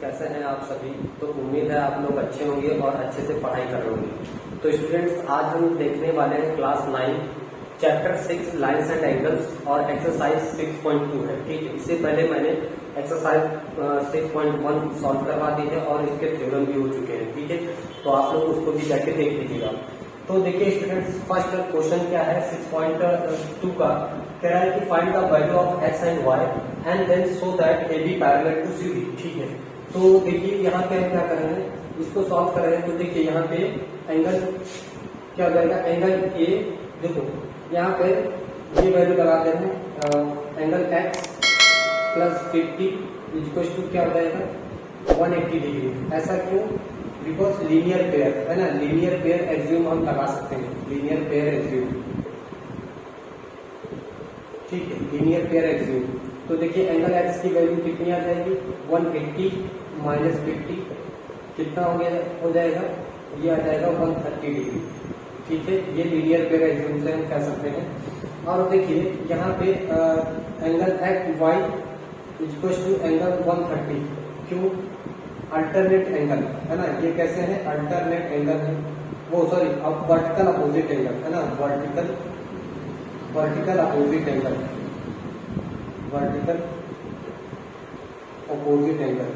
कैसे हैं आप सभी। तो उम्मीद है आप लोग अच्छे होंगे और अच्छे से पढ़ाई कर रहे होंगे। तो स्टूडेंट्स, आज हम देखने वाले हैं class 9 chapter 6 lines and angles और एक्सरसाइज 6.2 है। ठीक है, इससे पहले मैंने एक्सरसाइज 6.1 सॉल्व करवा दी है और इसके थ्योरम भी हो चुके हैं। ठीक है, तो आप लोग उसको भी जाके देख लीजिएगा। तो देखिए स्टूडेंट्स, फर्स्ट क्वेश्चन क्या है 6.2 का, कह रहा है कि find the value of x and y and then so that A B parallel to C D. ठीक है, तो देखिए यहाँ पे हम क्या कर रहे हैं, इसको सॉल्व कर रहे हैं। तो देखिए यहाँ पे एंगल क्या हो जाएगा, एंगल ए, देखो यहाँ पे ये वैल्यू लगाते हैं angle x plus 50 equal to क्या हो जाएगा 180 डिग्री। ऐसा क्यों? बिकॉज लीनियर पेयर है ना, लीनियर पेयर एग्ज्यूम हम लगा सकते हैं, लीनियर पेयर एग्ज्यूम। ठीक है, लीनियर पेयर एग्ज्यूम। तो देखिए एंगल एक्स की वैल्यू कितनी आ जाएगी 180 माइनस 50 कितना हो जाएगा, ये आ जाएगा 130 डिग्री। ठीक है, ये लीनियर पेयर एग्ज्यूम से हम कह सकते हैं। और देखिए यहाँ पे angle x y equal to angle 130, क्यों? अल्टरनेट एंगल है ना, ये कैसे है, अल्टरनेट एंगल है वो, सॉरी अब वर्टिकल अपोजिट एंगल है ना, vertical opposite angle, vertical opposite angle.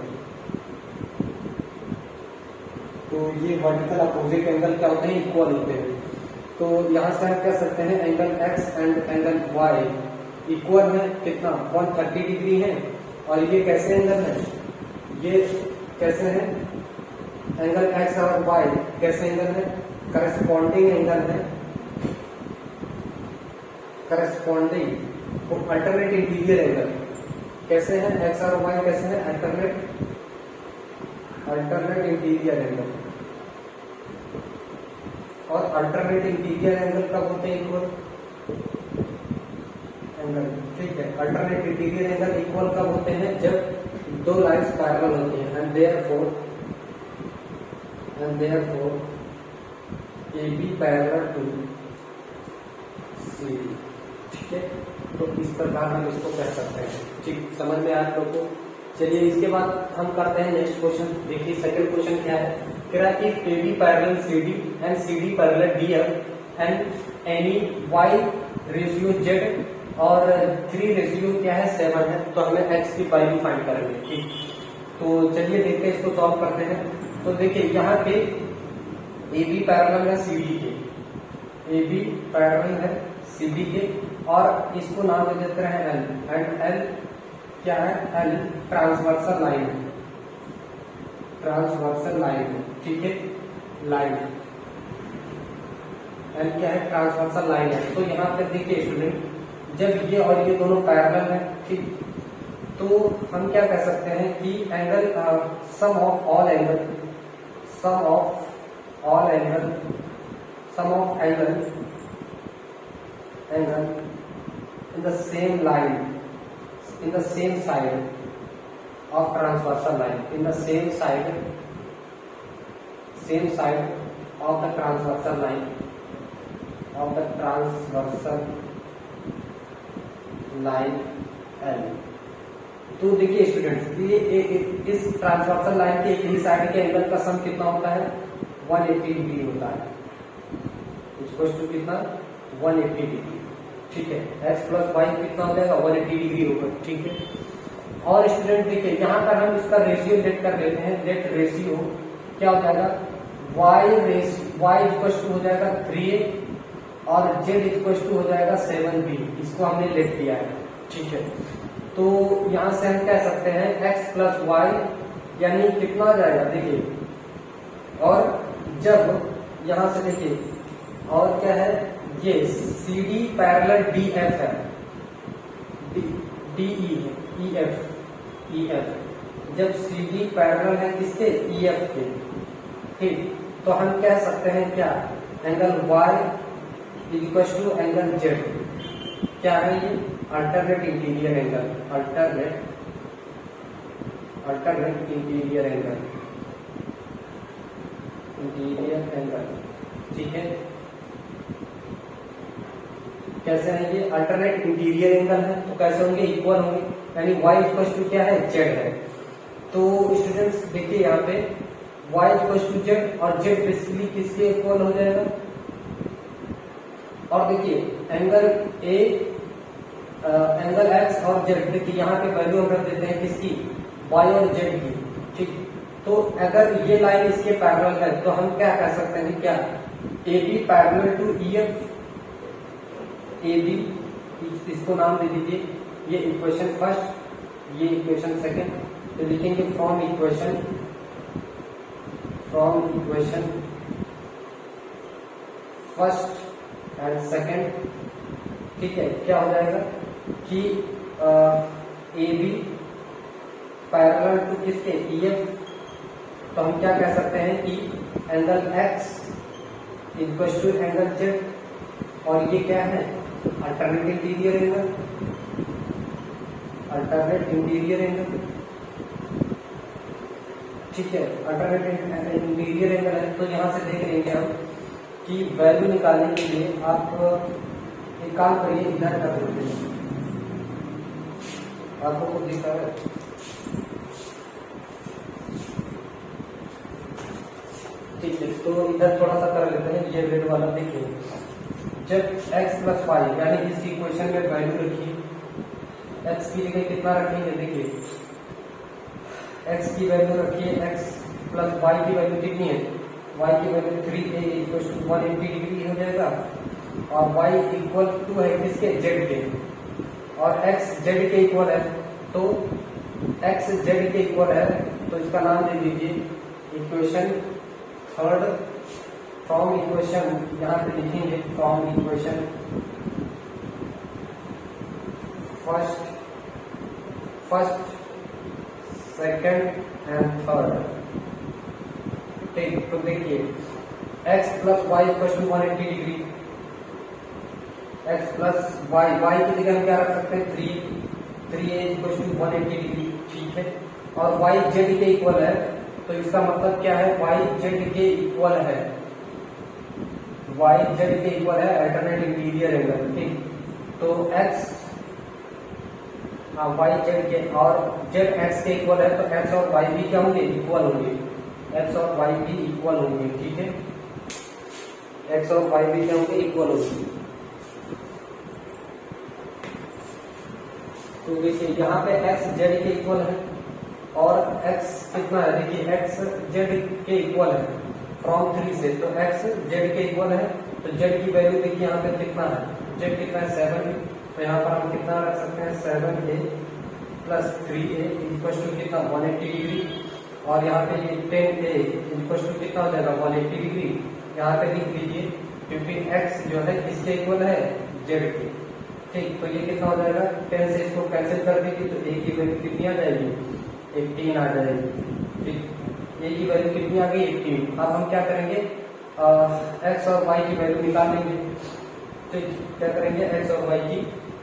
तो ये वर्टिकल अपोजिट एंगल क्या होते हैं, इक्वल होते हैं। तो यहां से हम कह सकते हैं angle x and angle y equal है, कितना 130 डिग्री है। और ये कैसे एंगल है, ये कैसे है, एंगल एक्स और वाई कैसे एंगल है, करस्पॉन्डिंग एंगल है, करस्पॉन्डिंग। तो अल्टरनेट इंटीरियर एंगल कैसे है, एक्स और वाई कैसे है, अल्टरनेट इंटीरियर एंगल। और अल्टरनेट इंटीरियर एंगल कब होते हैं, इक्वल एंगल। ठीक है, अल्टरनेट इंटीरियर एंगल इक्वल कब होते हैं, जब दो लाइन्स पैरेलल होती हैं। And therefore A B parallel to C D. ठीक है, तो इस प्रकार हम इसको कह सकते हैं। ठीक, समझ में आया आप लोग को। चलिए इसके बाद हम करते हैं नेक्स्ट क्वेश्चन। देखिए सेकंड क्वेश्चन क्या है, कह रहा है कि A B parallel C D and C D parallel D F and any y ratio z और 3 रेशियो क्या है 7 है। तो हमें एक्स की वैल्यू फाइंड करेंगे। ठीक, तो चलिए देखते हैं, इसको सॉल्व करते हैं। तो देखिए यहाँ पे ए बी पैरेलल है सी डी के, ए बी पैरेलल है सी डी के, और इसको नाम दे देते हैं एल। एंड एल क्या है, एल ट्रांसवर्सल लाइन है, ट्रांसवर्सल लाइन है। ठीक है, लाइन एल क्या है, ट्रांसवर्सल लाइन है। तो यहाँ पे देखिए स्टूडेंट, जब ये और ये दोनों पैरेलल है, ठीक, तो हम क्या कह सकते हैं कि angle sum of all angle, sum of all angle, sum of angle in the same line, in the same side of transversal line, in the same side of the transversal line, of the transversal line L। तो देखिए students, ये इस transversal line के एक ही side के angle का सम कितना होता है 180 डिग्री होता है। इसको कितना 180 डिग्री। ठीक है, x प्लस वाई कितना हो जाएगा 180 डिग्री होगा। ठीक है, और स्टूडेंट देखिए यहाँ पर हम इसका रेशियो लेट कर लेते हैं। लेट रेशियो क्या हो जाएगा, y इक्वल टू हो जाएगा 3a और z इक्वल टू हो जाएगा 7b। इसको हमने लेट किया है। ठीक है, तो यहाँ से हम कह सकते हैं x प्लस वाई यानी कितना आ जाएगा, देखिए, और जब यहाँ से देखिए, और क्या है, ये C D parallel D F है, डी ई है, ई एफ। जब सी डी पैरेलल है किसके, ई एफ के। ठीक, तो हम कह सकते हैं क्या, angle y equal to angle z क्या है, ये alternate interior angle, alternate interior angle. ठीक है, कैसे है, ये अल्टरनेट इंटीरियर एंगल है, तो कैसे होंगे, इक्वल होंगे, यानी y इक्वल टू क्या है, z है। तो स्टूडेंट्स देखिए यहाँ पे y इक्वल टू जेड और z बेसिकली किसके इक्वल हो जाएगा। और देखिए एंगल ए एंगल x और z, देखिए यहाँ पे वैल्यू हम रख देते हैं किसकी, y और z की। ठीक, तो अगर ये लाइन इसके पैरेलल है तो हम क्या कह सकते हैं, क्या AB parallel to EF, AB इसको नाम दे दीजिए, ये इक्वेशन फर्स्ट, ये इक्वेशन सेकंड। तो लिखेंगे from equation first and second. ठीक है, क्या हो जाएगा कि AB पैरेलल टू किसके, EF। तो हम क्या कह सकते हैं कि angle x equal to angle z, और ये क्या है, alternate interior angle, alternate interior angle. ठीक है, अल्टरनेट इंटीरियर एंगल है। तो यहाँ से देख लेंगे हम कि वैल्यू निकालने के लिए आप एक काम करिए, इधर कर देते हैं, आपको कुछ दिखा रहा है। ठीक है, तो इधर थोड़ा सा कर लेते हैं, ये रेड वाला देखिए, जब x प्लस वाई यानी इस इक्वेशन में वैल्यू रखिए, x की जगह कितना रखेंगे, देखिए x की वैल्यू रखिए, x प्लस y की वैल्यू कितनी है, y की value 3a equal to 180 degree हो जाएगा, और y इक्वल टू है किसके, z के, और x z के इक्वल है, तो x z के इक्वल है, तो इसका नाम दे दीजिए इक्वेशन थर्ड। फ्रॉम इक्वेशन यहाँ पे लिखेंगे from equation first second and third. ठीक, तो देखिए x plus y equal to 180 degree, x plus y, y की जगह हम क्या रख सकते हैं, 3a इक्वल टू 180 डिग्री। ठीक है, और y z के इक्वल है, तो इसका मतलब क्या है, y z के इक्वल है, y z के इक्वल है अल्टरनेट इंटीरियर एंगल। ठीक, तो x y z के और z x के इक्वल है, तो x और y भी क्या होंगे, इक्वल होंगे, x और y भी इक्वल होंगे। ठीक है, x और y भी क्या होंगे, इक्वल होंगे। तो देखिए यहाँ पे x z के इक्वल है, और x कितना है, देखिए x z के इक्वल है फ्रॉम 3 से, तो x z के इक्वल है, तो z की वैल्यू देखिए यहाँ पे कितना है, z कितना है 7, तो यहाँ पर हम कितना रख सकते हैं, 7a plus 3a equal to कितना 180 डिग्री, और यहाँ पे ये 10a इक्वल टू कितना हो जाएगा 180 डिग्री। यहाँ पे लिख लीजिए क्योंकि x जो है किसके इक्वल है, z के। ठीक, तो ये कितना हो जाएगा, 10 से इसको कैंसिल कर देंगे तो a की वैल्यू कितनी आ जाएगी, 18 आ जाएगी। ठीक, a की वैल्यू कितनी आ गई, 18। अब हम क्या करेंगे, x और y की वैल्यू निकाल लेंगे। ठीक, क्या करेंगे, x और y की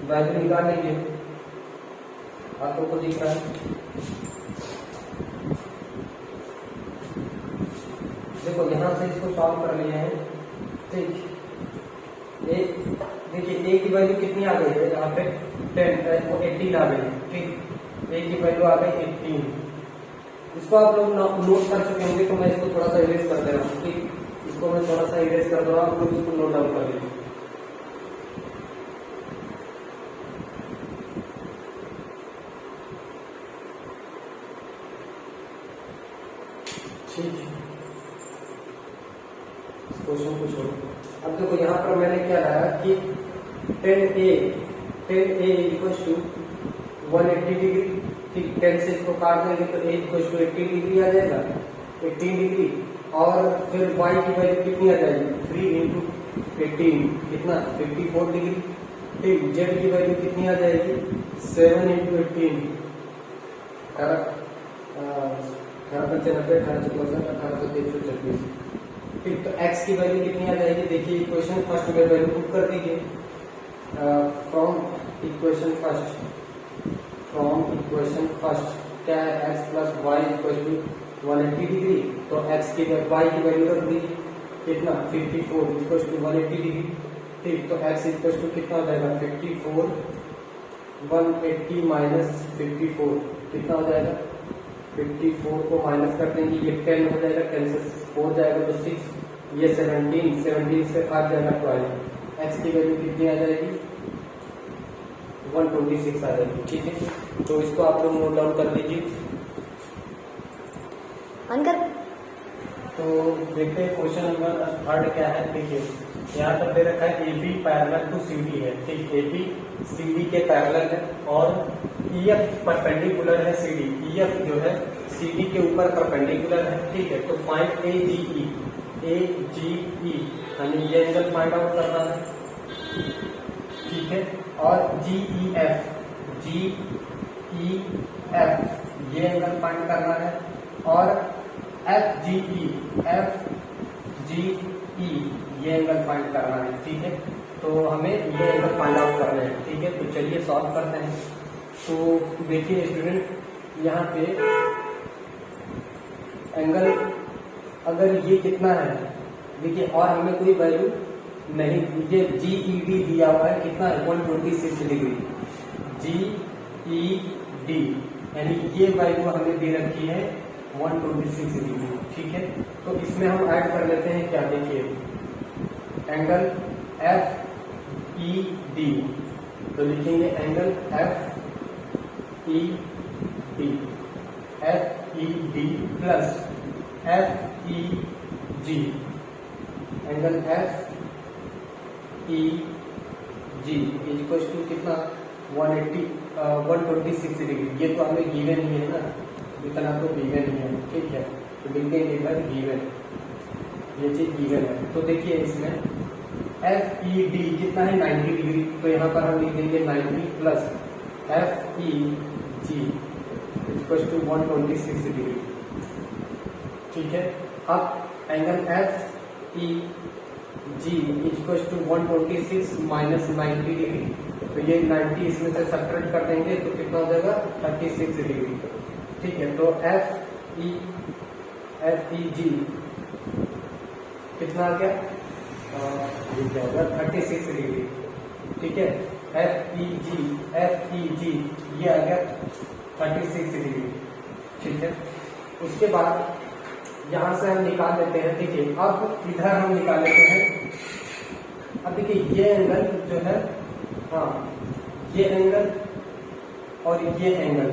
वैल्यू निकाल लेंगे। आपको को दिख रहा है, देखो यहाँ से इसको सॉल्व कर लिए हैं। ठीक, देखिए a की वैल्यू कितनी आ गई है, यहाँ पे 18 आ गई। ठीक, a की वैल्यू आ गई 18। इसको आप लोग नोट कर चुके होंगे, तो मैं इसको थोड़ा सा इरेज कर दे रहा हूँ। ठीक, इसको मैं थोड़ा सा इरेज कर दे रहा हूँ, आप लोग इसको नोट डाउन कर लीजिए। ठीक है, क्वेश्चन को छोड़ो। अब देखो यहाँ पर मैंने क्या लाया कि 10a इक्वल टू 180 डिग्री। ठीक, 10 से इसको काट देंगे तो a इक्वल टू 80 डिग्री आ जाएगा, 18 डिग्री, और फिर y की वैल्यू कितनी आ जाएगी, 3 इंटू 18 कितना 54 डिग्री। ठीक, z की वैल्यू कितनी आ जाएगी, 7 इंटू 18 1896 ठीक, तो x की वैल्यू कितनी आ जाएगी, देखिए इक्वेशन फर्स्ट में वैल्यू पुट कर दीजिए। फ्रॉम इक्वेशन फर्स्ट क्या है, x plus y equal to 180 degree, तो x की y की वैल्यू रख दीजिए कितना 54 इक्वल टू 180 डिग्री। ठीक, तो x इक्वल टू कितना हो जाएगा 54, 180 माइनस 54 कितना हो जाएगा 54 को माइनस कर देंगे, ये 10 हो जाएगा, 10 से 4 जाएगा तो 6, ये 17, 17 से 5 जाएगा 12। एक्स की वैल्यू कितनी आ जाएगी? 126 आ जाएगी। ठीक है, तो इसको आप लोग नोट डाउन कर लीजिए। तो देखते हैं क्वेश्चन नंबर 3 क्या है। देखिए यहाँ पर दे रखा है AB पैरेलल टू CD है। ठीक, AB CD के पैरेलल है और EF परपेंडिकुलर है CD। EF जो है CD के ऊपर परपेंडिकुलर है। ठीक है, तो फाइंड AGE। AGE यानी ये एंगल फाइंड आउट करना है। ठीक है, और GEF ये एंगल फाइंड करना है और FGE ये एंगल फाइंड करना है। ठीक है, तो हमें ये एंगल फाइंड आउट करना है। ठीक है, तो चलिए सॉल्व करते हैं। तो देखिए स्टूडेंट, यहाँ पे एंगल अगर ये कितना है, देखिए, और हमें कोई वैल्यू नहीं, ये GED दिया हुआ है, कितना है? 126 डिग्री। GED यानी ये वैल्यू हमें दे रखी है 126 डिग्री। ठीक है, तो इसमें हम ऐड कर लेते हैं क्या? देखिए एंगल FED, तो लिखेंगे angle FED plus FEG, angle FEG equal to कितना? 126 डिग्री। ये तो हमें गिवन ही है ना, इतना तो गिवन ही है। ठीक है, तो लिखते हैं एक बार गिवन, ये चीज गिवन है। तो देखिए इसमें FED कितना है? 90 डिग्री। तो यहाँ पर हम लिख देंगे 90 plus FEG equal to 126 degree. ठीक है, अब angle FEG equal to 126 minus 90 degree, तो ये 90 इसमें से सब्ट्रैक्ट कर देंगे तो कितना हो जाएगा? 36 डिग्री। ठीक है, तो FEG कितना आ गया? ये क्या होगा? 36 डिग्री। ठीक है, FEG ये आ गया 36 डिग्री। ठीक है, उसके बाद यहां से हम निकाल लेते हैं। देखिए अब इधर हम निकाल लेते हैं। अब देखिए ये एंगल जो है, हाँ, ये एंगल और ये एंगल,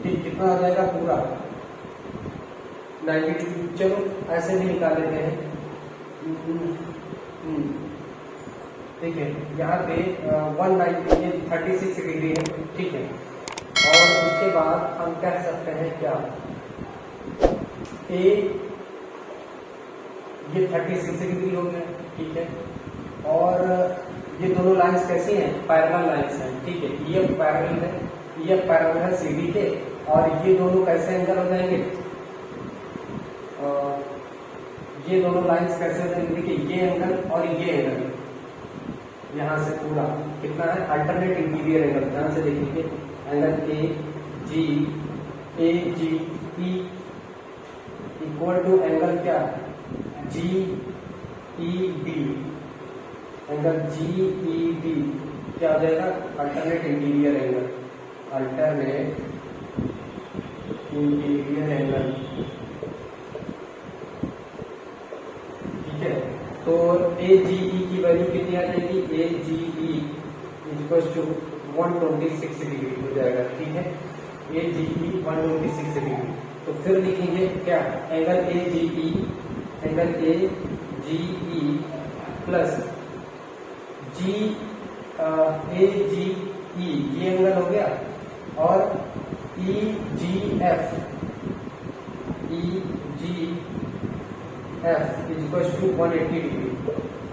ठीक, कितना आ जाएगा? पूरा 90 डिग्री। चलो ऐसे भी निकाल लेते हैं। ठीक है, यहाँ पे 190 ये 36 डिग्री है। ठीक है, और उसके बाद हम कह सकते हैं क्या? ये 36 डिग्री हो गया। ठीक है, और ये दोनों लाइंस कैसी हैं? पैरेलल लाइंस हैं। ठीक है, EF पैरेलल है, EF पैरेलल है CD के, और ये दोनों कैसे एंगल हो जाएंगे? ये दोनों लाइंस कैसे हो जाएंगे? देखिए ये एंगल और ये एंगल यहाँ से पूरा कितना है? Alternate interior angle. ध्यान से देखिए, angle AGE equal to angle क्या? GED, एंगल GED क्या हो जाएगा? Alternate interior angle, alternate interior angle. ठीक है, तो AGE की वैल्यू कितनी आ जाएगी? AGE इक्वल टू 126 डिग्री हो जाएगा। ठीक है, AGE 126 डिग्री। तो फिर लिखेंगे क्या? एंगल AGE प्लस AGE ये एंगल हो गया, और EGF equal to 180 degree,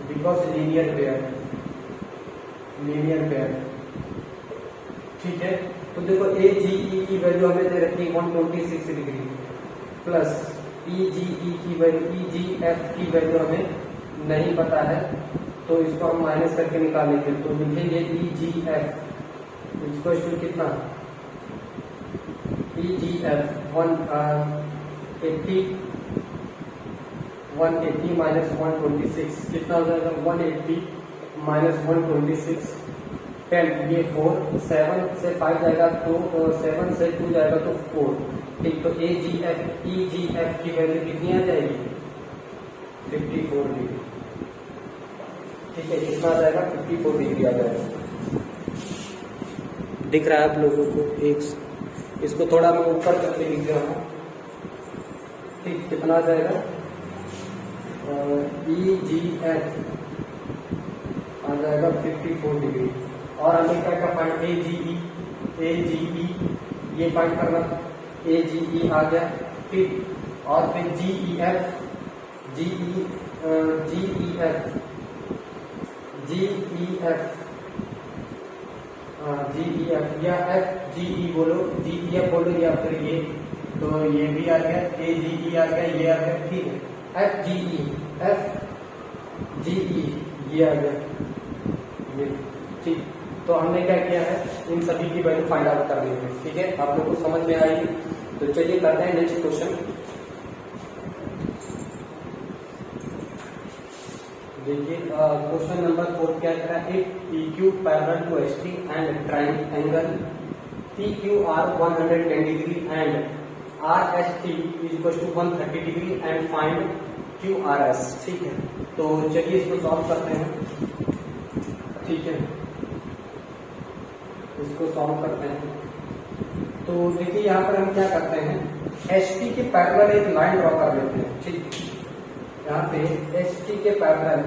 because linear pair. ठीक है, तो देखो AGE की वैल्यू हमें दे रखी है 126 डिग्री प्लस EGE की वैल्यू, EGF की वैल्यू हमें नहीं पता है, तो इसको हम माइनस करके निकालेंगे। तो लिखेंगे EGF इक्वल टू कितना? EGF 180 माइनस 126 कितना हो जाएगा? 180 माइनस 126 10 ये 4, 7 से 5 जाएगा तो 7 से 2 जाएगा तो 4। ठीक, तो EGF की वैल्यू कितनी आ जाएगी 54 डिग्री। ठीक है, कितना आ जाएगा 54 डिग्री आ जाएगा। दिख रहा है आप लोगों को? एक इसको थोड़ा मैं ऊपर करके लिख रहा हूँ। ठीक, कितना आ जाएगा EGF आ जाएगा 54 डिग्री। और हमें क्या क्या फाइंड AGE ये फाइंड करना। AGE आ गया। ठीक, और फिर GEF या FGE बोलो, GEF बोलो या फिर ये, तो ये भी आ गया, AGE आ गया, ये आ गया। ठीक है, FGE ये आ गया ये। ठीक, तो हमने क्या किया है, इन सभी की वैल्यू फाइंड आउट कर दी है। ठीक है, आप लोगों को समझ में आएगी। तो चलिए करते हैं नेक्स्ट क्वेश्चन। देखिए क्वेश्चन नंबर 4 क्या कह रहा है, if PQ parallel to ST and triangle PQR 110 degree and RST is equal to 130 degree and find QRS। ठीक है, तो चलिए इसको सॉल्व करते हैं। ठीक है, इसको सॉल्व करते हैं। तो देखिए यहाँ पर हम क्या करते हैं, ST के पैरेलल एक लाइन ड्रॉ कर लेते हैं। ठीक, यहाँ पे ST के पैरेलल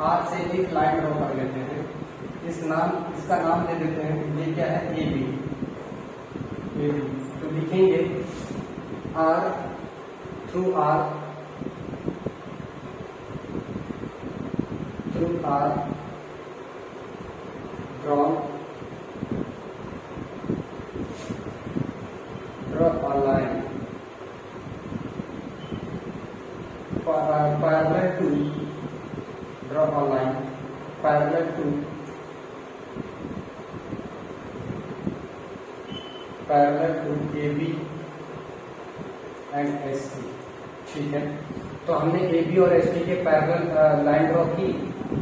R से एक लाइन ड्रॉ कर लेते हैं। इसका नाम दे देते हैं, ये क्या है AB। तो लिखेंगे R through R draw a line parallel to draw a line parallel to AB and ST। ठीक है, तो हमने AB और ST के पैरेलल लाइन ड्रॉ की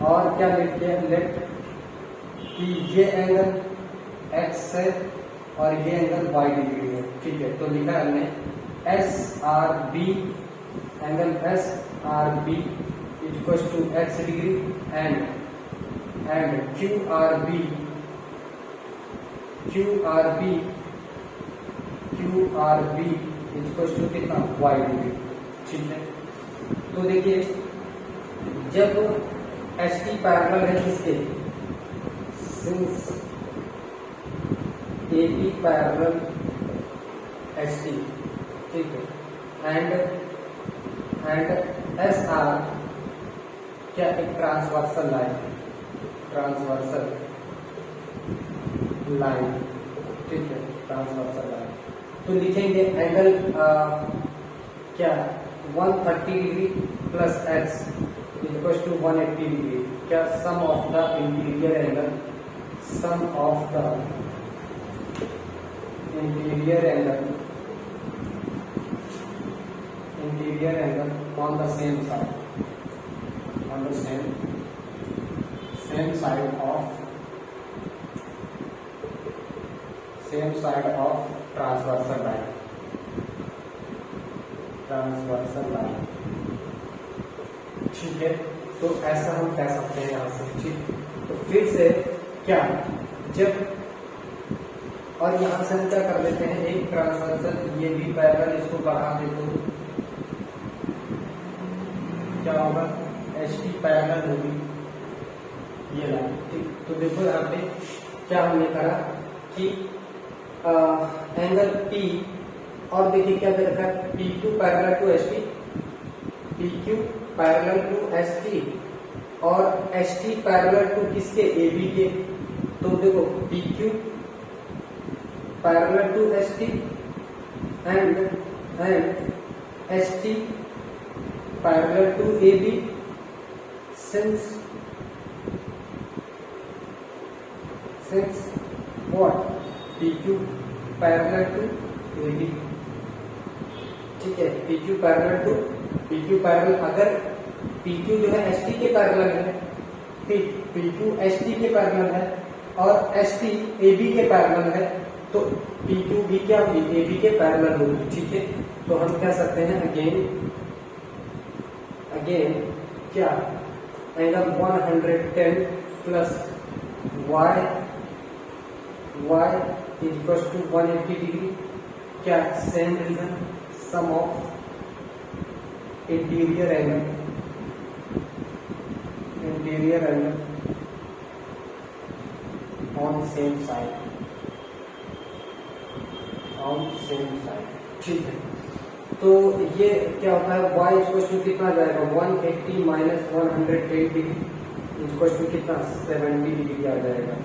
और क्या लिख दिया, लेट कि ये एंगल X है और ये एंगल Y डिग्री है। ठीक है, तो लिखा है हमने SRB angle SRB equals to X degree and QRB equals to कितना Y डिग्री। ठीक है, तो देखिए जब ST पैरेलल है किसके, सिंस AB पैरेलल ST। ठीक है, एंड SR क्या एक ट्रांसवर्सल लाइन। ठीक है, ट्रांसवर्सल लाइन। तो लिखेंगे एंगल क्या 130 degree plus X equal to 180 degree. क्या sum of the interior angle on the same side of transversal line। ठीक है, तो ऐसा हम कह सकते हैं यहाँ से। ठीक, तो फिर से क्या, जब और यहाँ से हम क्या कर लेते हैं, एक ट्रांसवर्सल ये भी पैरेलल, इसको बढ़ा दे तो क्या होगा, ST पैरेलल होगी ये लाइन। ठीक, तो देखो यहाँ पे क्या हमने करा कि एंगल P और देखिए क्या दे रखा है, PQ parallel to ST, PQ parallel to ST और ST पैरेलल टू किसके, AB के। तो देखो PQ parallel to ST and ST parallel to AB since what, PQ parallel to AB। ठीक है, PQ पैरेलल, अगर PQ जो है ST के पैरेलल है ठीक, P2 ST के पैरेलल है और ST AB के पैरेलल है, तो P2 भी क्या होगी, AB के पैरेलल होगी। ठीक है, तो हम कह सकते हैं अगेन क्या, angle 110 plus y is equal to 180 degree, क्या same reason, sum of interior angle on same side. ठीक है, तो ये क्या होता है, y इक्वल टू कितना जाएगा, 180 माइनस 108 डिग्री इक्वल टू कितना 70 डिग्री आ जाएगा।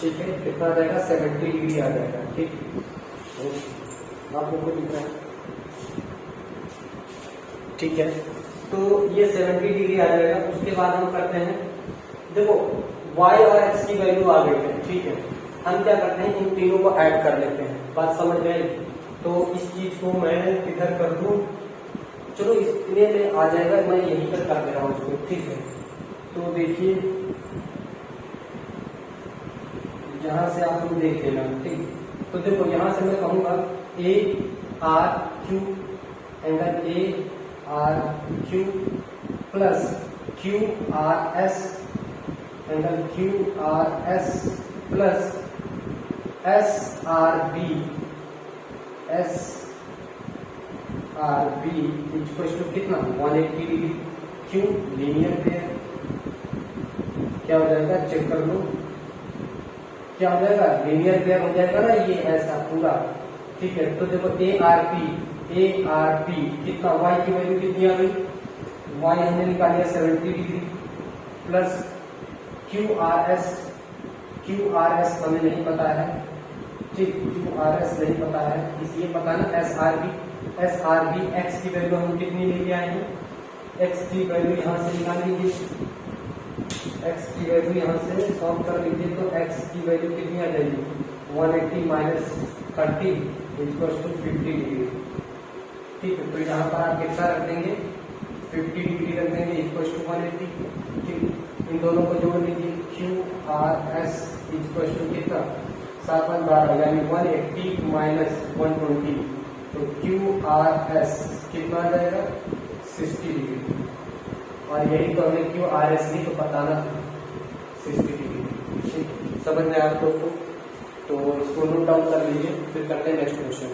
ठीक है, कितना आ जाएगा, 70 डिग्री आ जाएगा। ठीक है, आप लोगों को दिख रहा है। ठीक है, तो ये 70 डिग्री आ जाएगा। उसके बाद हम करते हैं, देखो y और x की वैल्यू आ गई है। ठीक है, हम क्या करते हैं, इन तीनों को ऐड कर लेते हैं। बात समझ में आई? तो इस चीज को मैं इधर कर दूं, चलो इतने में आ जाएगा, मैं यहीं पर कर दे रहा हूँ उसको। ठीक है, तो देखिए यहां से आप लोग देख लेना। ठीक, तो देखो यहां से मैं कहूंगा A R Q, angle A R Q plus Q R S, angle Q R S plus S R B equal to कितना 180 डिग्री। क्यों, लीनियर पेयर। क्या हो जाएगा, चेक कर लो, क्या हो जाएगा, लीनियर पेयर हो जाएगा ना ये ऐसा पूरा। ठीक है, तो देखो ए आर पी कितना, y की वैल्यू कितनी आ गई, y हमने निकाली है 70 degree plus Q R S हमें नहीं पता है। ठीक, क्यू आर एस नहीं पता है, इसलिए पता है ना एस आर बी एक्स की वैल्यू हम कितनी लेके आए हैं, एक्स की वैल्यू यहाँ से निकाल लीजिए, एक्स की वैल्यू यहाँ से सॉल्व कर लीजिए, तो एक्स की वैल्यू कितनी आ जाएगी, 180 माइनस 30 इक्वल टू 50 डिग्री। ठीक है, तो यहाँ पर आप कितना रख देंगे, 50 डिग्री रख देंगे इक्वल टू 180। ठीक, इन दोनों को जोड़ लीजिए, Q R S equal to कितना 7/12 यानी 180 माइनस 120, तो क्यू आर एस कितना आ जाएगा 60 डिग्री। और यही तो हमें क्यू आर एस की तो बताना 60 डिग्री। ठीक, समझ में आप लोग को, तो इसको नोट डाउन कर लीजिए, फिर करते हैं नेक्स्ट क्वेश्चन।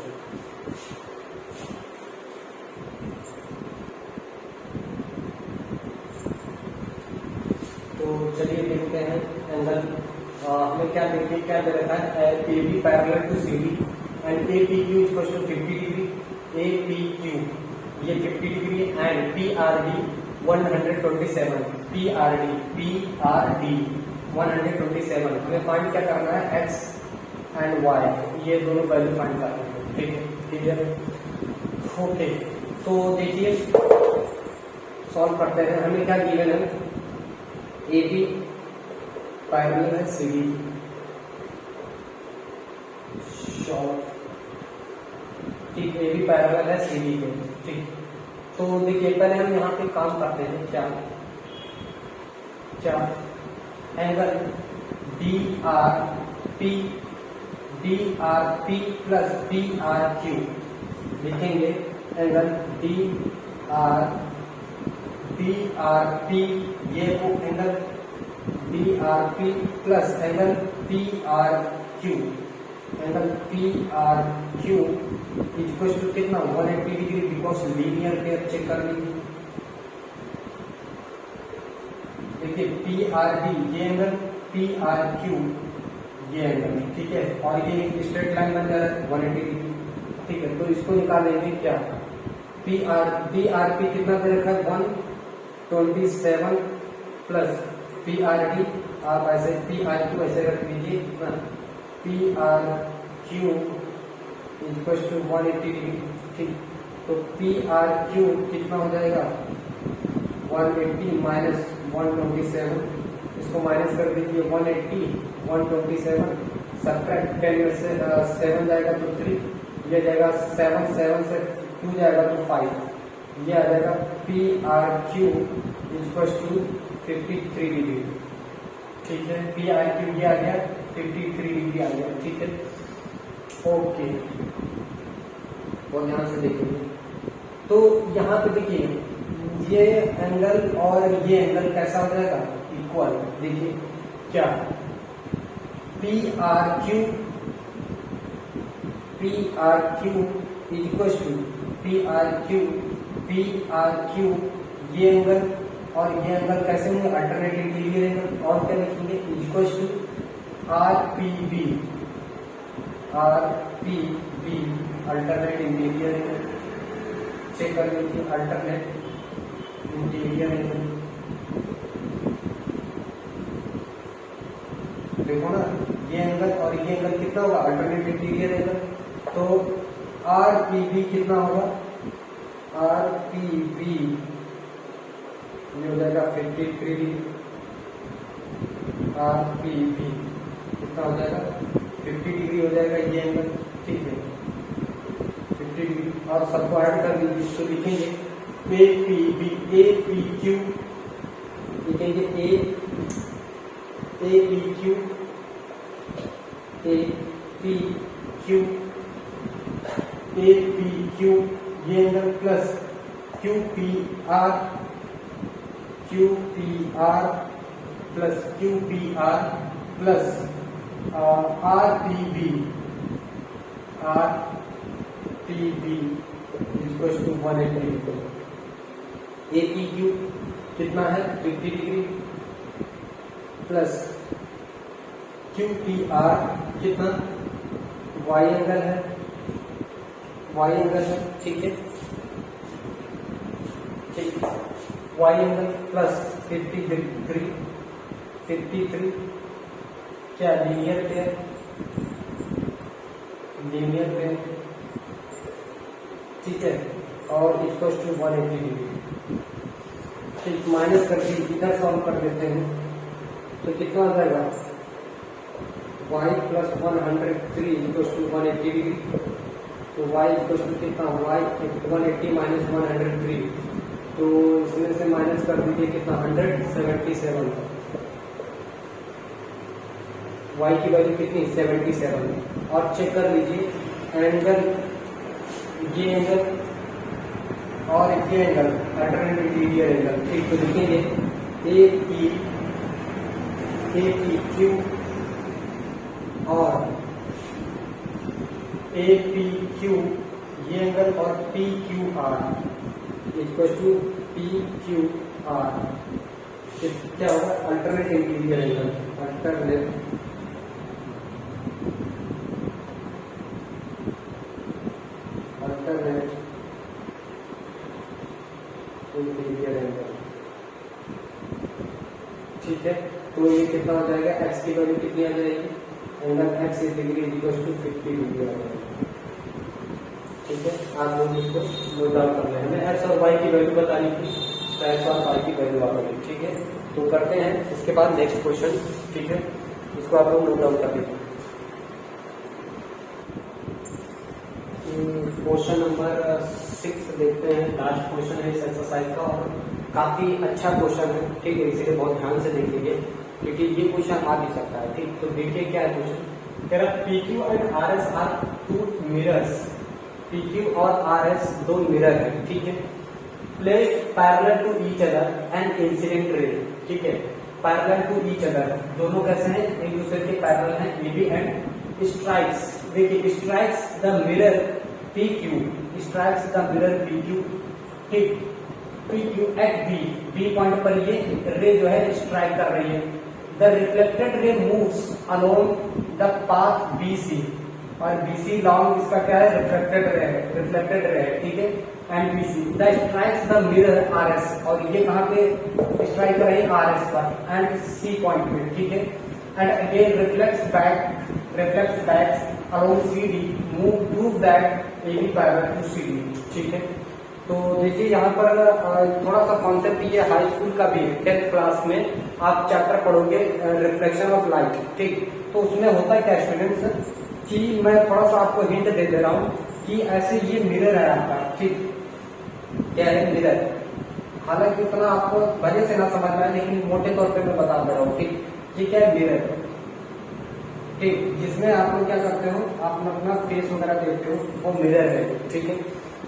तो चलिए देखते हैं एंगल, हमें क्या देखिए, क्या दे रखा है, A B parallel to C D and A P Q equal to 50 degree, A P Q ये 50 degree and P R D 127, P R D 127। हमें फाइंड क्या करना है, एक्स एंड वाई, ये दोनों वैल्यू फाइंड करना है। ठीक है, क्लियर, ओके। तो देखिए सॉल्व करते हैं, हमें क्या गिवन है, ए बी पैरेलल है सी डी, ठीक, ए बी पैरेलल है सी डी के। ठीक, तो देखिए पहले हम यहाँ पे काम करते हैं, क्या angle D R P plus P R Q लिखेंगे, एंगल डी आर पी ये वो angle D R P plus angle P R Q, angle P R Q equal to कितना 180 degree, because linear pair. Check कर लीजिए, देखिए P R D ये angle, P R Q ये angle. ठीक है, और ये एक स्ट्रेट लाइन बन जा रहा है 180 डिग्री। ठीक है, तो इसको निकालेंगे, क्या पी आर पी कितना दे रखा है 127 प्लस पी आर डी, आप ऐसे पी आर क्यू ऐसे रख लीजिए, P R Q equal to 180 degree. ठीक, तो पी आर क्यू कितना हो जाएगा 180 माइनस 127, इसको माइनस कर दीजिए, 180 127 सब्ट्रैक्ट 10 में से 7 जाएगा तो 3, ये जाएगा 7 से 2 जाएगा तो 5, ये आ जाएगा P R Q equal to 53 degree, ठीक है। पी आर क्यू ये आ गया 53 डिग्री आ गया, ठीक है। ओके, बहुत ध्यान से देखिए। तो यहाँ पे देखिए ये एंगल और ये एंगल कैसा हो जाएगा, इक्वल। देखिए क्या, P R Q is equal to P R Q ये एंगल और ये एंगल कैसे होंगे, अल्टरनेट इंटीरियर एंगल। और क्या लिखेंगे, is equal to R P B alternate interior angle. Check कर लीजिए, अल्टरनेट इंटीरियर एंगल। देखो ना, ये एंगल और ये एंगल कितना होगा, अल्टरनेट इंटीरियर एंगल। तो आर पी बी कितना होगा, आर पी बी ये हो जाएगा 53 डिग्री। आर पी बी कितना हो जाएगा, 50 डिग्री हो जाएगा ये एंगल, ठीक है, 50 डिग्री। और सबको ऐड कर दीजिए तो लिखेंगे A P B, A P Q लिखेंगे, ए पी क्यू, ये angle plus Q P R plus R P B equal to 180। A P Q कितना है, 50 degree plus Q P R कितना, वाई एंगल है, ठीक है, ठीक। वाई एंगल प्लस 53 क्या, लीनियर पेयर, ठीक है। और इसको 180 डिग्री, ठीक। माइनस करके इधर सॉल्व कर देते हैं तो कितना आ जाएगा, y plus 103 equal to 180 degree. तो y इक्वल टू कितना, y 180 माइनस 103, तो इसमें से माइनस कर दीजिए कितना, 177। y की वैल्यू कितनी, 77। और चेक कर लीजिए एंगल, ये एंगल और ये एंगल अल्टरनेट इंटीरियर एंगल, ठीक। तो लिखेंगे ए पी क्यू और ए पी क्यू ये एंगल और P Q R equal to P Q R क्या होगा, alternate interior angle, alternate interior angle, ठीक है। तो ये कितना हो जाएगा, x की वैल्यू कितनी आ जाएगी, angle x is degree equal to 50 degree आ जाएगा, ठीक है। आप लोग इसको नोट डाउन कर लें, हमें x और y की वैल्यू बतानी थी, तो x और y की वैल्यू आ गई, ठीक है। तो करते हैं इसके बाद नेक्स्ट क्वेश्चन, ठीक है, इसको आप लोग नोट डाउन कर लीजिए। क्वेश्चन नंबर 6 देखते हैं, लास्ट क्वेश्चन है इस एक्सरसाइज का और काफी अच्छा क्वेश्चन है, ठीक है। इसीलिए बहुत ध्यान से देखिए क्योंकि ये क्वेश्चन आ भी सकता है, ठीक। तो देखिए क्या है क्वेश्चन, कह रहा PQ and RS are two mirrors, PQ और RS दो मिरर है, ठीक है। Placed parallel to each other and incident ray, ठीक है, पैरेलल टू ईच अदर, दोनों कैसे हैं, एक दूसरे के पैरेलल हैं, AB एंड स्ट्राइक्स, देखिए strikes the mirror PQ, strikes the mirror PQ, ठीक। PQ एट B पॉइंट पर ये रे जो है स्ट्राइक कर रही है। The reflected ray moves along the path BC, और BC लॉन्ग इसका क्या है, रिफ्लेक्टेड रे है, ठीक है। And BC the strikes the mirror RS, और ये कहाँ पे स्ट्राइक कर रही है, RS पर एंड C पॉइंट पे, ठीक है। And again reflects back along CD, prove that AB parallel to CD, ठीक है। तो देखिए यहाँ पर थोड़ा सा कॉन्सेप्ट ये हाई स्कूल का भी है, 10th क्लास में आप चैप्टर पढ़ोगे रिफ्लेक्शन ऑफ लाइट, ठीक। तो उसमें होता है क्या स्टूडेंट्स, कि मैं थोड़ा सा आपको हिंट दे दे रहा हूँ कि ऐसे ये मिरर है आपका, ठीक, क्या है मिरर, हालांकि उतना आपको भले से ना समझ में आए, लेकिन मोटे तौर पे मैं बता दे रहा हूँ। ठीक, ये क्या है, मिरर। ठीक, जिसमें आप लोग क्या करते हो, आप अपना फेस वगैरह देखते हो, वो मिरर है। ठीक है,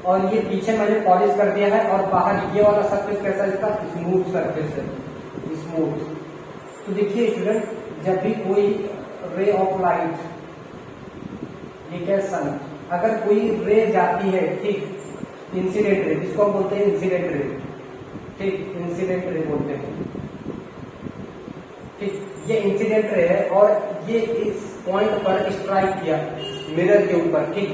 और ये पीछे मैंने पॉलिश कर दिया है, और बाहर ये वाला सरफेस कैसा है, इसका स्मूथ सरफेस है, स्मूथ। तो देखिए स्टूडेंट, जब भी कोई रे ऑफ लाइट, ये क्या सन, अगर कोई रे जाती है, ठीक, इंसिडेंट रे, जिसको हम बोलते हैं इंसिडेंट रे, ठीक, इंसिडेंट रे बोलते हैं। ठीक, ये इंसिडेंट रे है और ये इस पॉइंट पर स्ट्राइक किया मिरर के ऊपर। ठीक,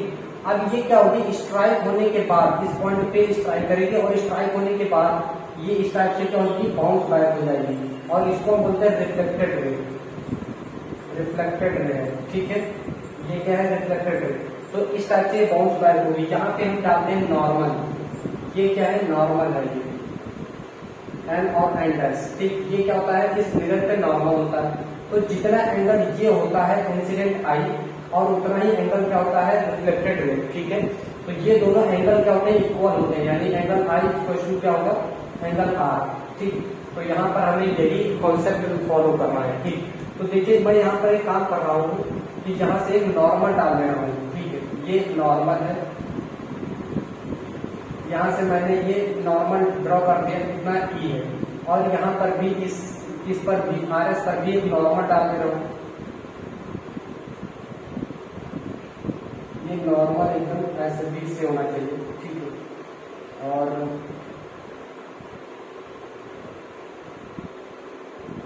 अब ये क्या होगी, स्ट्राइक होने के बाद इस पॉइंट पे स्ट्राइक करेगी, और स्ट्राइक होने के बाद ये इस टाइप से क्या होगी, बाउंस बैक हो जाएगी, और इसको हम बोलते हैं रिफ्लेक्टेड रे, रिफ्लेक्टेड रे है। ठीक है, ये क्या है, रिफ्लेक्टेड रे। तो इस टाइप से बाउंस बैक होगी। यहाँ पे हम डालते हैं नॉर्मल, ये क्या है, नॉर्मल है, ये एन और एन डैश। ठीक, ये क्या होता है, इस मिरर पे नॉर्मल होता है, तो जितना एंगल ये होता है इंसिडेंट आई, और उतना ही एंगल क्या होता है, रिफ्लेक्टेड रे। ठीक है, तो ये दोनों एंगल क्या होते हैं, इक्वल होते हैं, यानी एंगल आई इक्वल क्या होगा, एंगल आर। ठीक, तो यहाँ पर हमें यही कॉन्सेप्ट फॉलो करना है। ठीक, तो देखिए मैं यहाँ पर एक काम कर रहा हूँ कि यहाँ से एक नॉर्मल डाल रहा हूँ। ठीक है, ये नॉर्मल है, यहाँ से मैंने ये नॉर्मल ड्रॉ कर दिया, कितना ई है, और यहाँ पर भी इस पर भी आर एस पर भी एक नॉर्मल डाल दे रहा हूँ। ये नॉर्मल एकदम ऐसे बीच से होना चाहिए। ठीक है, और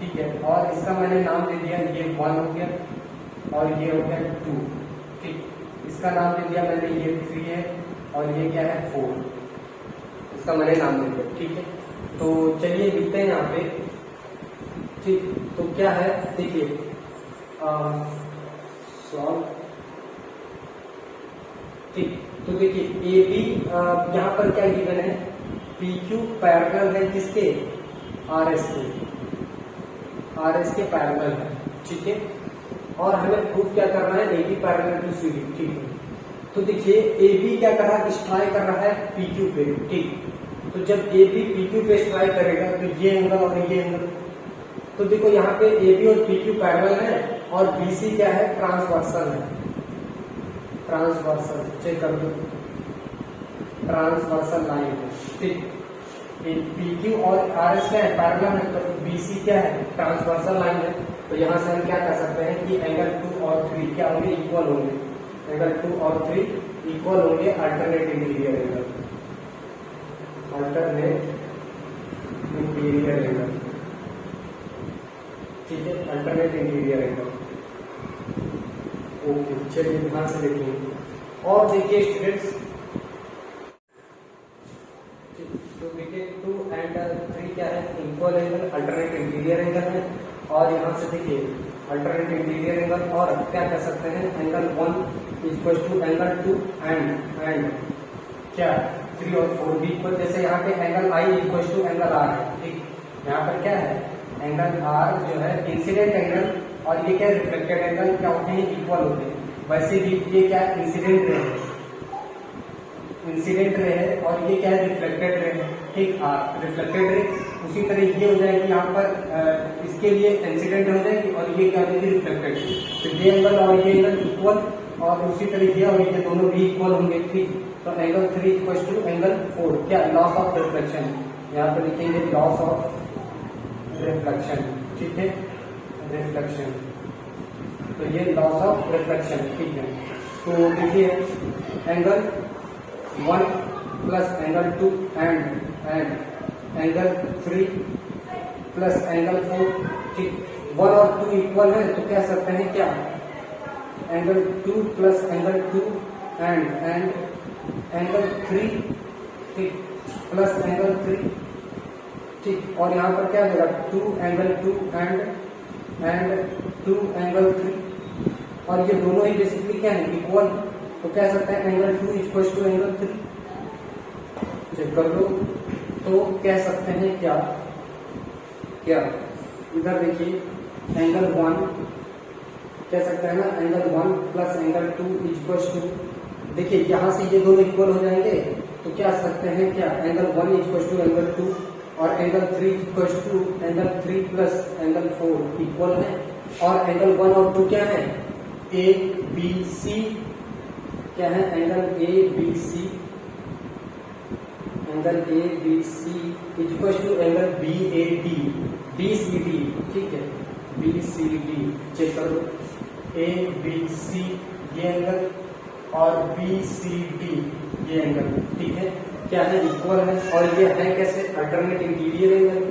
ठीक है, और इसका मैंने नाम दे दिया, ये 1 हो गया, और ये हो गया 2। ठीक, इसका नाम दे दिया मैंने, ये 3 है, और ये क्या है, 4, इसका मैंने नाम दे दिया। ठीक है, तो चलिए लिखते हैं यहाँ पे। ठीक, तो क्या है, देखिए सॉल्व। ठीक, तो देखिए ए बी यहाँ पर क्या गिवन है, पी क्यू पैरेलल है किसके, आर एस के, आर एस के पैरेलल है। ठीक है, और हमें प्रूफ क्या करना है, A B parallel to C D. ठीक है, तो देखिए ए बी क्या कर रहा है, स्ट्राइक कर रहा है पी क्यू पे। ठीक, तो जब ए बी पी क्यू पे स्ट्राइक करेगा तो ये एंगल और ये एंगल, तो देखो यहाँ पे ए बी और पी क्यू पैरेलल है, और बी सी क्या है, ट्रांसवर्सल है, ट्रांसवर्सल, चेक कर दो, ट्रांसवर्सल लाइन है। ठीक, पी क्यू और आर एस क्या है, पैरेलल है, तो बी सी क्या है, ट्रांसवर्सल लाइन है। तो यहाँ से हम क्या कर सकते हैं कि एंगल 2 और 3 क्या होंगे, इक्वल होंगे, एंगल 2 और 3 इक्वल होंगे, alternate interior angle, alternate interior angle. ठीक है, अल्टरनेट इंटीरियर एंगल। ओके, चलिए ध्यान से देखेंगे। और देखिए स्टूडेंट्स, तो देखिए 2 एंड 3 क्या है, equal angle, alternate interior angle है, और यहाँ से देखिए अल्टरनेट इंटीरियर एंगल, और क्या कह सकते हैं, angle 1 equal to angle 2 and क्या 3 और 4 भी इक्वल। जैसे यहाँ पे angle I equal to angle R है। ठीक, यहाँ पर क्या है, एंगल आर जो है इंसिडेंट एंगल, और ये क्या रिफ्लेक्टेड एंगल क्या होते हैं, इक्वल होते हैं। वैसे भी ये क्या इंसिडेंट रे है, इंसिडेंट रे है, और ये क्या है, रिफ्लेक्टेड रे है। ठीक, रिफ्लेक्टेड रे उसी तरह ये हो जाएगी, यहाँ पर इसके लिए इंसिडेंट हो जाएगी, और ये क्या हो जाएगी, रिफ्लेक्टेड। तो ये एंगल और ये एंगल इक्वल, और उसी तरह ये और ये दोनों भी इक्वल होंगे। ठीक, तो एंगल 3 इक्वल टू एंगल 4 क्या, लॉस ऑफ रिफ्लेक्शन, यहाँ पर लिखेंगे लॉस ऑफ रिफ्लेक्शन। ठीक है, रिफ्लेक्शन, तो ये लॉस ऑफ रिफ्लेक्शन। ठीक है, तो देखिए angle 1 plus angle 2 and angle 3 plus angle 4। ठीक, 1 और 2 इक्वल है, तो कह सकते हैं क्या, angle 2 plus angle 2 and angle 3। ठीक, प्लस एंगल 3। ठीक, और यहाँ पर क्या देगा, 2 एंगल 2 एंड 2 एंगल 3, और ये दोनों ही बेसिकली क्या है, इक्वल। तो कह सकते हैं angle 2 equal to angle 3। Check कर लो, तो कह सकते हैं क्या, इधर देखिए एंगल 1 कह सकते हैं ना, angle 1 plus angle 2 equal to, देखिए यहाँ से ये दोनों इक्वल हो जाएंगे, तो क्या सकते हैं क्या, एंगल 1 इक्वल टू एंगल 2 और angle 3 equal to angle 3 plus angle 4 equal है, और एंगल 1 और 2 क्या है, ए बी सी, क्या है angle A B C, angle A B C equal to angle B A D, B C D, ठीक है, बी सी डी चेक कर लो, ए बी सी ये एंगल और बी सी डी ये एंगल, ठीक है, क्या है इक्वल है, और ये है कैसे, alternate interior angle,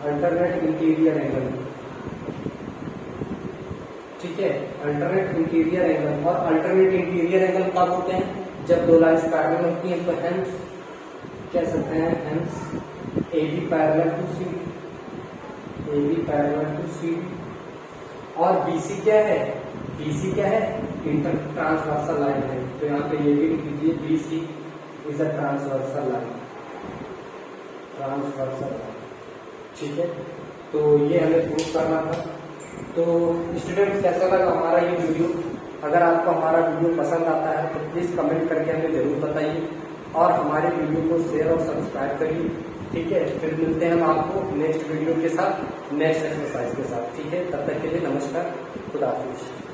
alternate interior angle, ठीक है, अल्टरनेट इंटीरियर एंगल। और अल्टरनेट इंटीरियर एंगल कब होते हैं, जब दो लाइन्स पैरेलल होती हैं, तो हेंस कह सकते हैं, hence A B parallel to C, A B parallel to C, और बीसी क्या है, बीसी क्या है, इंटर ट्रांसवर्सल लाइन है, तो यहाँ पे ये भी लिख दीजिए, BC is a transversal line, transversal line, ठीक है। तो ये हमें प्रूव करना था। तो स्टूडेंट्स कैसा लगा हमारा ये वीडियो, अगर आपको हमारा वीडियो पसंद आता है तो प्लीज कमेंट करके हमें जरूर बताइए, और हमारे वीडियो को शेयर और सब्सक्राइब करिए, ठीक है। फिर मिलते हैं हम आपको नेक्स्ट वीडियो के साथ, नेक्स्ट एक्सरसाइज के साथ, ठीक है। तब तक के लिए नमस्कार, खुदा हाफिज।